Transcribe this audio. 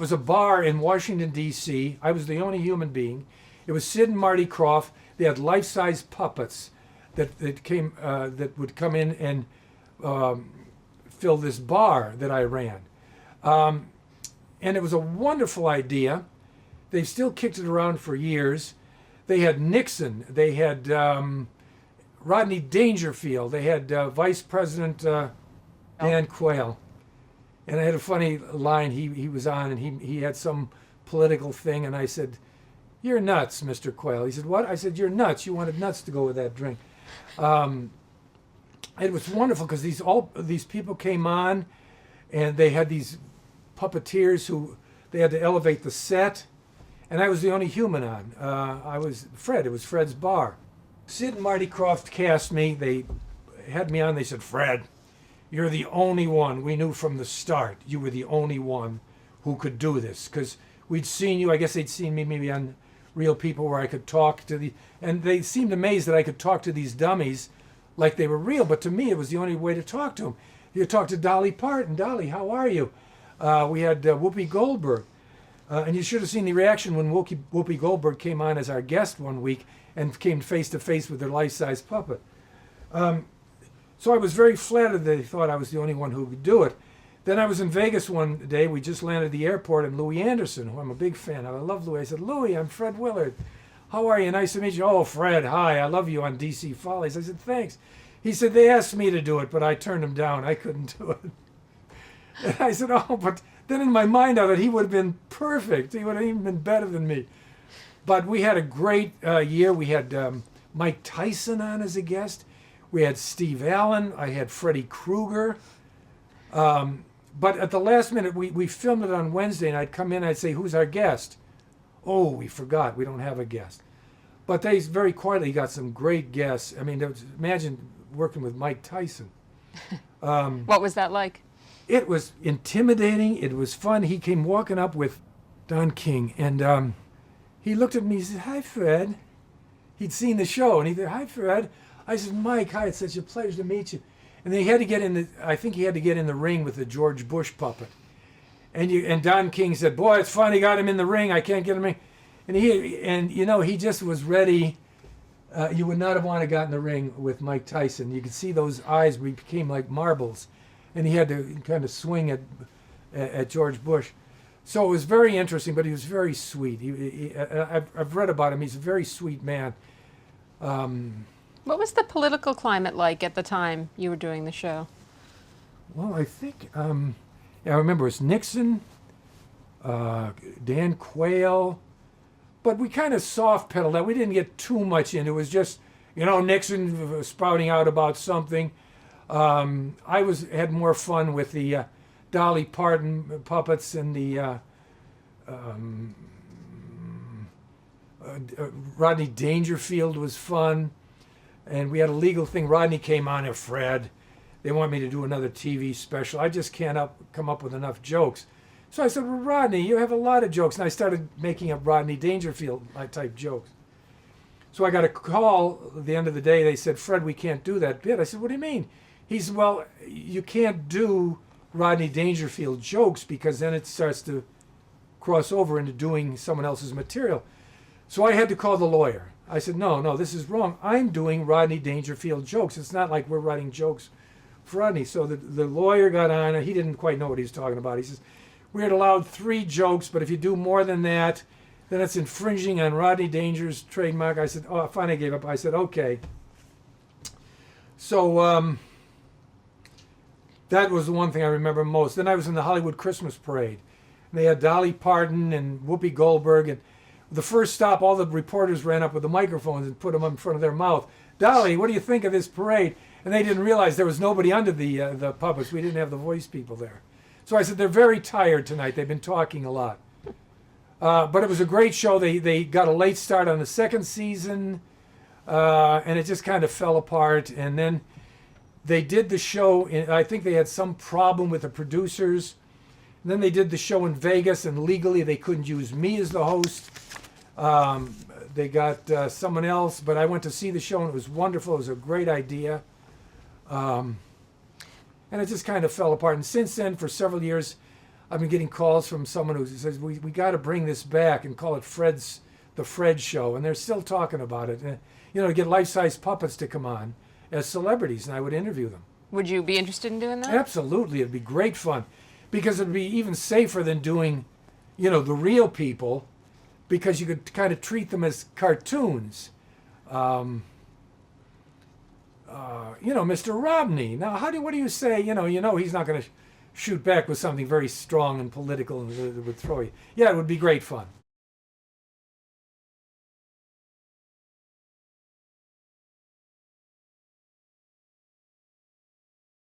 was a bar in Washington, D.C. I was the only human being. It was Sid and Marty Krofft. They had life-size puppets that would come in and fill this bar that I ran. And it was a wonderful idea. They've still kicked it around for years. They had Nixon. They had Rodney Dangerfield. They had Vice President Dan Quayle. And I had a funny line he was on, and he had some political thing, and I said, "You're nuts, Mr. Quayle." He said, "What?" I said, "You're nuts. You wanted nuts to go with that drink." It was wonderful because these people came on, and they had these puppeteers who they had to elevate the set, and I was the only human on. I was Fred. It was Fred's bar. Sid and Marty Krofft cast me. They had me on. They said, "Fred, you're the only one. We knew from the start you were the only one who could do this." Because we'd seen you, I guess they'd seen me maybe on Real People where I could talk to and they seemed amazed that I could talk to these dummies like they were real. But to me, it was the only way to talk to them. You talk to Dolly Parton. "Dolly, how are you?" We had Whoopi Goldberg. And you should have seen the reaction when Whoopi Goldberg came on as our guest one week and came face to face with their life-size puppet. So I was very flattered that they thought I was the only one who could do it. Then I was in Vegas one day. We just landed at the airport, and Louis Anderson, who I'm a big fan of, I love Louis. I said, "Louis, I'm Fred Willard. How are you? Nice to meet you." "Oh, Fred, hi. I love you on DC Follies." I said, "Thanks." He said, "They asked me to do it, but I turned him down. I couldn't do it." And I said, "Oh, but..." Then in my mind I thought he would have been perfect. He would have even been better than me. But we had a great year. We had Mike Tyson on as a guest. We had Steve Allen. I had Freddy Krueger. But at the last minute, we filmed it on Wednesday, and I'd come in, I'd say, "Who's our guest?" "Oh, we forgot. We don't have a guest." But they very quietly got some great guests. I mean, imagine working with Mike Tyson. What was that like? It was intimidating. It was fun. He came walking up with Don King, and he looked at me. He said, "Hi, Fred." He'd seen the show, and he said, "Hi, Fred." I said, "Mike, hi. It's such a pleasure to meet you." And then he had to get in I think he had to get in the ring with the George Bush puppet. And Don King said, "Boy, it's finally got him in the ring. I can't get him in." And he just was ready. You would not have wanted to get in the ring with Mike Tyson. You could see those eyes became like marbles. And he had to kind of swing at George Bush. So it was very interesting, but he was very sweet. I've read about him. He's a very sweet man. What was the political climate like at the time you were doing the show? Well, I think, I remember it was Nixon, Dan Quayle, but we kind of soft pedaled that. We didn't get too much in. It was just, Nixon spouting out about something. I had more fun with the Dolly Parton puppets and the Rodney Dangerfield was fun. And we had a legal thing. Rodney came on at Fred. They want me to do another TV special. I just can't come up with enough jokes. So I said, "Well, Rodney, you have a lot of jokes." And I started making up Rodney Dangerfield type jokes. So I got a call at the end of the day. They said, "Fred, we can't do that bit." I said, "What do you mean?" He said, "Well, you can't do Rodney Dangerfield jokes because then it starts to cross over into doing someone else's material." So I had to call the lawyer. I said, no, this is wrong. I'm doing Rodney Dangerfield jokes. It's not like we're writing jokes for Rodney. So the lawyer got on. He didn't quite know what he was talking about. He says, "We had allowed 3 jokes, but if you do more than that, then it's infringing on Rodney Danger's trademark." I said, "Oh," I finally gave up. I said, "Okay." So that was the one thing I remember most. Then I was in the Hollywood Christmas Parade. And they had Dolly Parton and Whoopi Goldberg. And the first stop, all the reporters ran up with the microphones and put them in front of their mouth. "Dolly, what do you think of this parade?" And they didn't realize there was nobody under the puppets. We didn't have the voice people there. So I said, "They're very tired tonight. They've been talking a lot." But it was a great show. They got a late start on the second season, and it just kind of fell apart. And then they did the show. I think they had some problem with the producers. And then they did the show in Vegas, and legally they couldn't use me as the host. They got someone else, but I went to see the show, and it was wonderful. It was a great idea. And it just kind of fell apart. And since then, for several years, I've been getting calls from someone who says we got to bring this back and call it the Fred Show, and they're still talking about it. To get life-size puppets to come on as celebrities, and I would interview them. Would you be interested in doing that? Absolutely, it'd be great fun, because it'd be even safer than doing, the real people, because you could kind of treat them as cartoons. Mr. Romney. Now, what do you say? He's not going to shoot back with something very strong and political and that would throw you. Yeah, it would be great fun.